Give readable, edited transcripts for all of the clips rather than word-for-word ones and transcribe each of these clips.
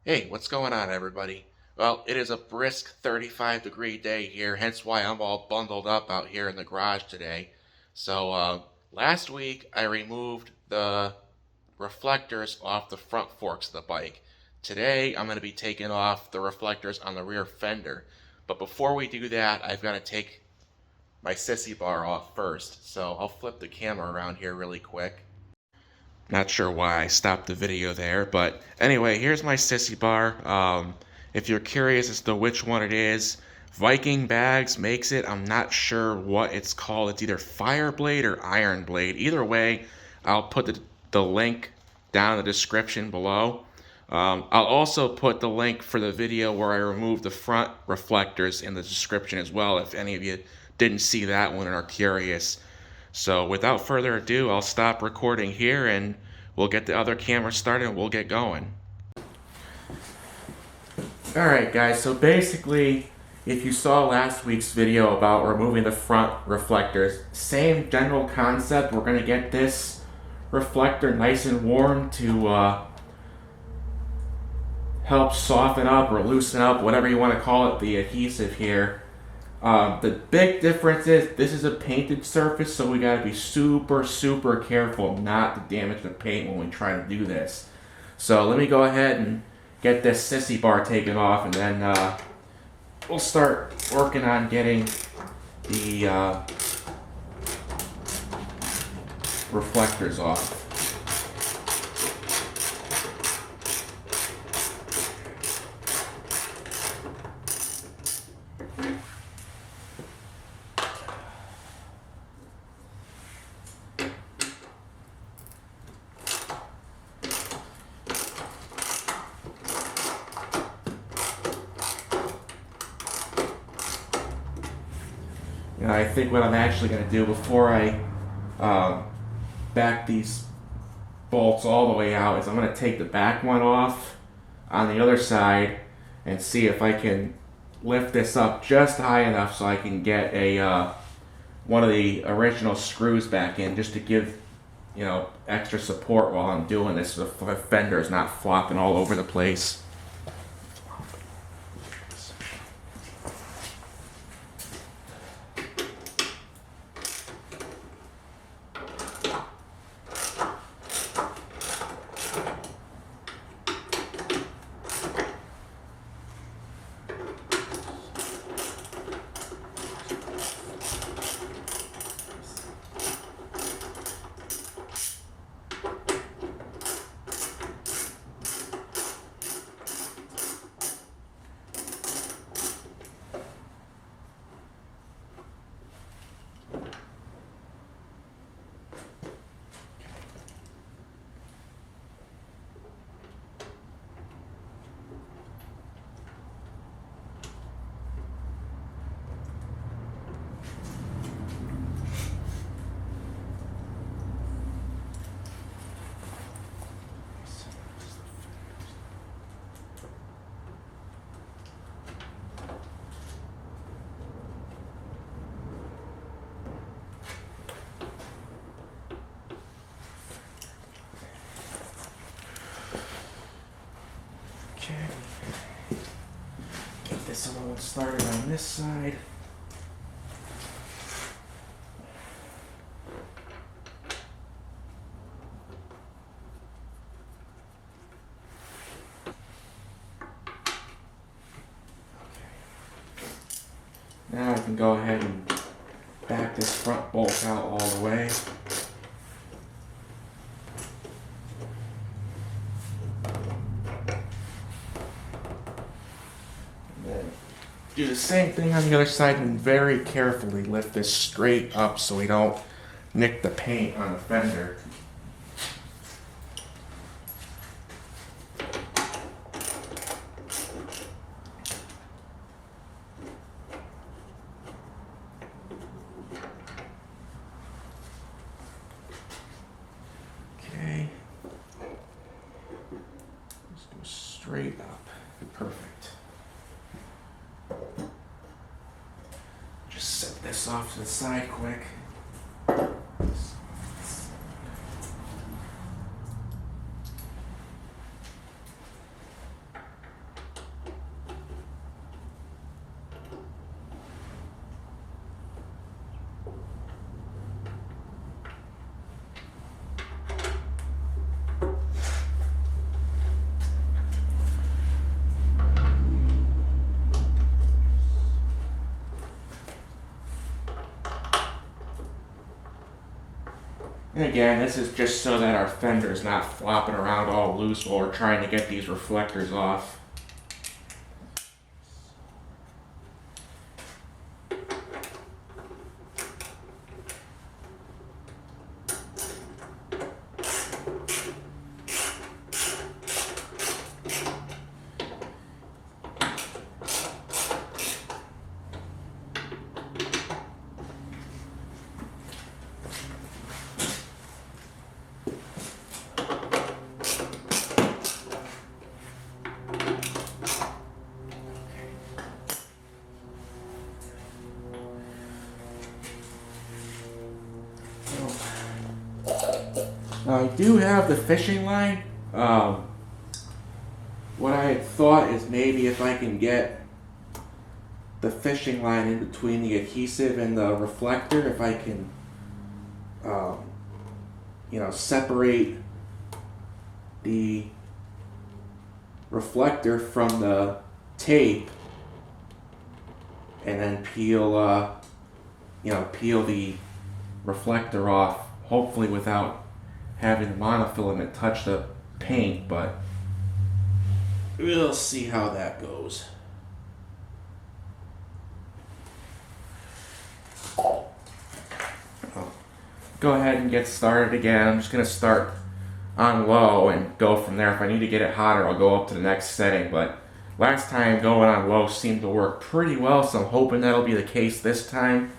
Hey, what's going on, everybody? Well, it is a brisk 35-degree day here, hence why I'm all bundled up out here in the garage today. Last week I removed the reflectors off the front forks of the bike. Today I'm going to be taking off the reflectors on the rear fender. But before we do that, I've got to take my sissy bar off first. So I'll flip the camera around here really quick. Not sure why I stopped the video there, but anyway, here's my sissy bar. If you're curious as to which one it is, Viking Bags makes it. I'm not sure what it's called. It's either Fireblade or Iron Blade. Either way, I'll put the link down in the description below. I'll also put the link for the video where I removed the front reflectors in the description as well, if any of you didn't see that one and are curious. So without further ado, I'll stop recording here and we'll get the other camera started and we'll get going. Alright guys, so basically, if you saw last week's video about removing the front reflectors, same general concept. We're going to get this reflector nice and warm to help soften up or loosen up, whatever you want to call it, the adhesive here. The big difference is this is a painted surface, so we got to be super careful not to damage the paint when we try to do this. So let me go ahead and get this sissy bar taken off, and then we'll start working on getting the reflectors off. And I think what I'm actually going to do before I back these bolts all the way out is I'm going to take the back one off on the other side and see if I can lift this up just high enough so I can get a one of the original screws back in, just to give, you know, extra support while I'm doing this so the fender is not flopping all over the place. Okay, get this other one started on this side. Now I can go ahead and back this front bolt out all the way. Do the same thing on the other side and very carefully lift this straight up so we don't nick the paint on the fender. Okay. Just go straight up. Perfect. Just set this off to the side quick. And again, this is just so that our fender is not flopping around all loose while we're trying to get these reflectors off. Now I do have the fishing line. What I had thought is maybe if I can get the fishing line in between the adhesive and the reflector, if I can, separate the reflector from the tape, and then peel the reflector off, hopefully without having the monofilament touch the paint, but we'll see how that goes. I'll go ahead and get started again. I'm just going to start on low and go from there. If I need to get it hotter, I'll go up to the next setting, but last time going on low seemed to work pretty well, so I'm hoping that'll be the case this time.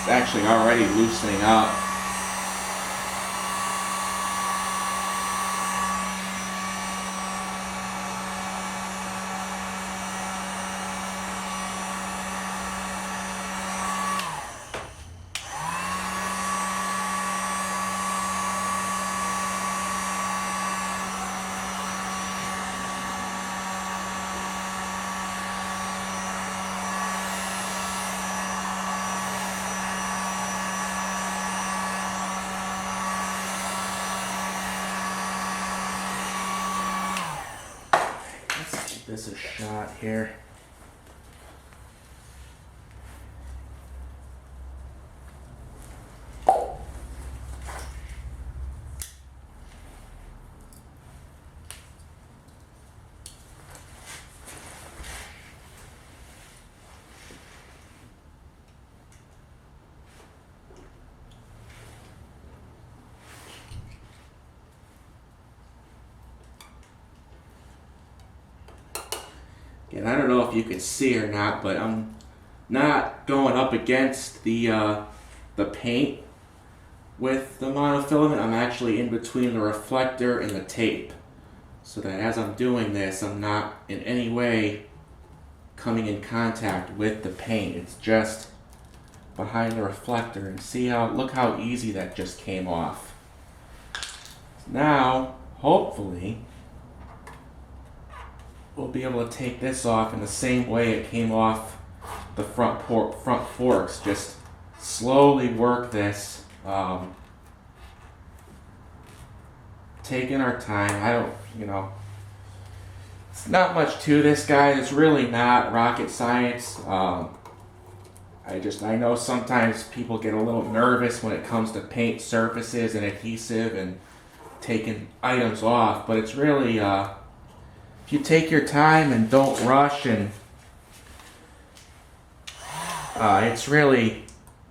It's actually already loosening up. Let's give this a shot here. And I don't know if you can see or not, but I'm not going up against the paint with the monofilament. I'm actually in between the reflector and the tape, so that as I'm doing this, I'm not in any way coming in contact with the paint. It's just behind the reflector, and look how easy that just came off. Now, hopefully, we'll be able to take this off in the same way it came off the front forks. Just slowly work this, taking our time. I don't, it's not much to this, guys. It's really not rocket science. I know sometimes people get a little nervous when it comes to paint surfaces and adhesive and taking items off, but it's really, if you take your time and don't rush, and it's really,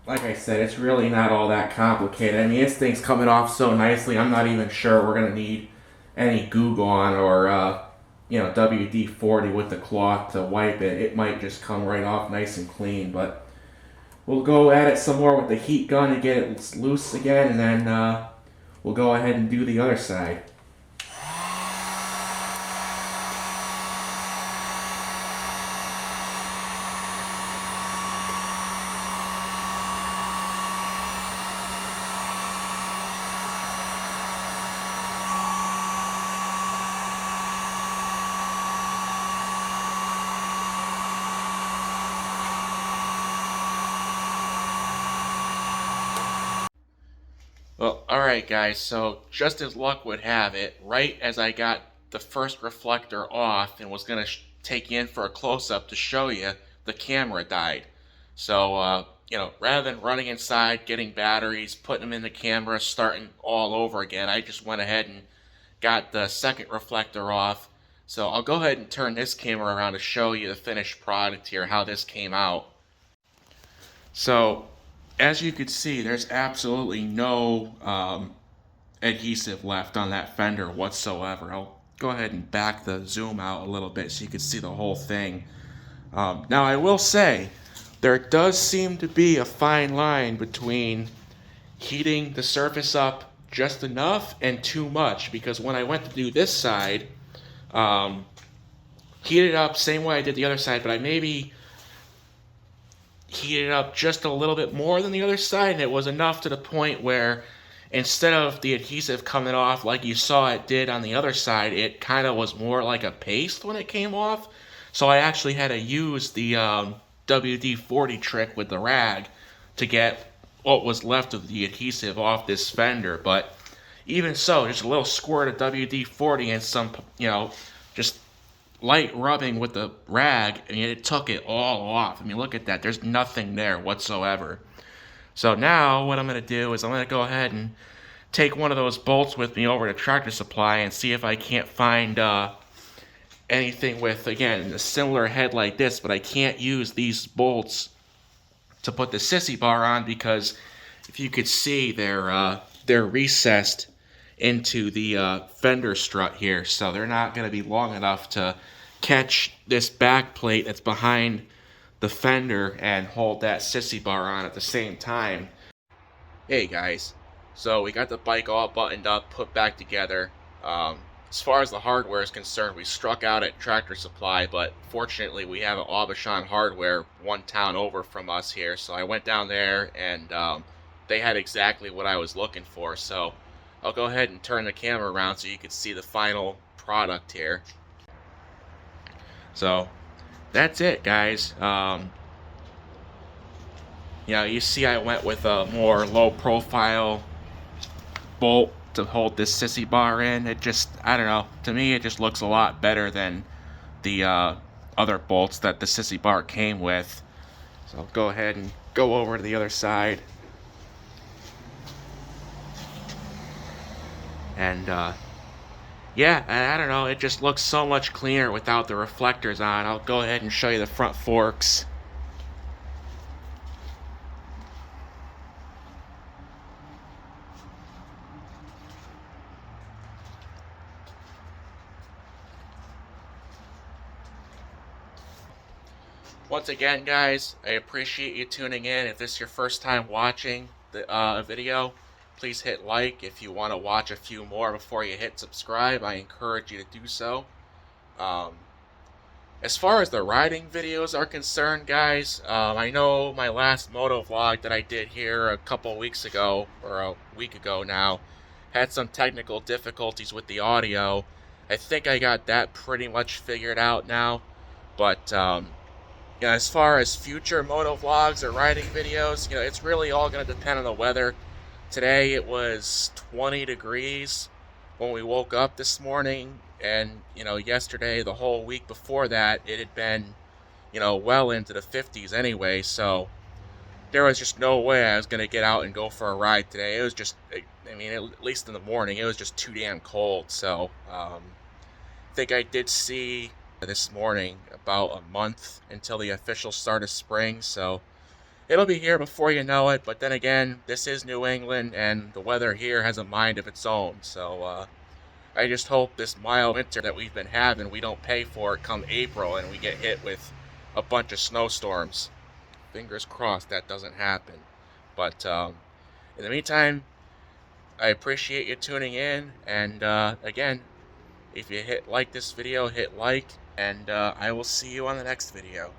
like I said, it's really not all that complicated. I mean, this thing's coming off so nicely, I'm not even sure we're going to need any Goo Gone or, WD-40 with the cloth to wipe it. It might just come right off nice and clean, but we'll go at it some more with the heat gun to get it loose again, and then we'll go ahead and do the other side. Well, alright guys, so just as luck would have it, right as I got the first reflector off and was going to take you in for a close-up to show you, the camera died. So, rather than running inside, getting batteries, putting them in the camera, starting all over again, I just went ahead and got the second reflector off. So I'll go ahead and turn this camera around to show you the finished product here, how this came out. So, as you can see, there's absolutely no adhesive left on that fender whatsoever. I'll go ahead and back the zoom out a little bit so you can see the whole thing. Now I will say, there does seem to be a fine line between heating the surface up just enough and too much, because when I went to do this side, heated it up same way I did the other side, but I maybe heated up just a little bit more than the other side, and it was enough to the point where instead of the adhesive coming off like you saw it did on the other side, it kind of was more like a paste when it came off. So I actually had to use the WD-40 trick with the rag to get what was left of the adhesive off this fender. But even so, just a little squirt of WD-40 and some, just light rubbing with the rag, and it took it all off. I mean, look at that. There's nothing there whatsoever. So now what I'm going to do is I'm going to go ahead and take one of those bolts with me over to Tractor Supply and see if I can't find anything with, again, a similar head like this, but I can't use these bolts to put the sissy bar on, because if you could see, they're recessed into the fender strut here, so they're not going to be long enough to catch this back plate that's behind the fender and hold that sissy bar on at the same time. Hey guys, so we got the bike all buttoned up, put back together. As far as the hardware is concerned, we struck out at Tractor Supply, but fortunately we have an Aubuchon Hardware one town over from us here, so I went down there and they had exactly what I was looking for. So I'll go ahead and turn the camera around so you can see the final product here. So that's it, guys. You see I went with a more low profile bolt to hold this sissy bar in. It just, I don't know, to me it just looks a lot better than the other bolts that the sissy bar came with. So I'll go ahead and go over to the other side. And yeah, I don't know, it just looks so much cleaner without the reflectors on. I'll go ahead and show you the front forks. Once again, guys, I appreciate you tuning in. If this is your first time watching the video, please hit like. If you want to watch a few more before you hit subscribe, I encourage you to do so. As far as the riding videos are concerned, guys, I know my last moto vlog that I did here a couple weeks ago, or a week ago now, had some technical difficulties with the audio. I think I got that pretty much figured out now. But yeah, as far as future moto vlogs or riding videos, it's really all going to depend on the weather. Today it was 20 degrees when we woke up this morning, and yesterday, the whole week before that, it had been well into the 50s anyway. So there was just no way I was going to get out and go for a ride today. It was just, I mean, at least in the morning, it was just too damn cold. So I think I did see this morning about a month until the official start of spring. So it'll be here before you know it. But then again, this is New England, and the weather here has a mind of its own. So I just hope this mild winter that we've been having, we don't pay for it come April and we get hit with a bunch of snowstorms. Fingers crossed that doesn't happen. But in the meantime, I appreciate you tuning in. And again, if you like this video, hit like. And I will see you on the next video.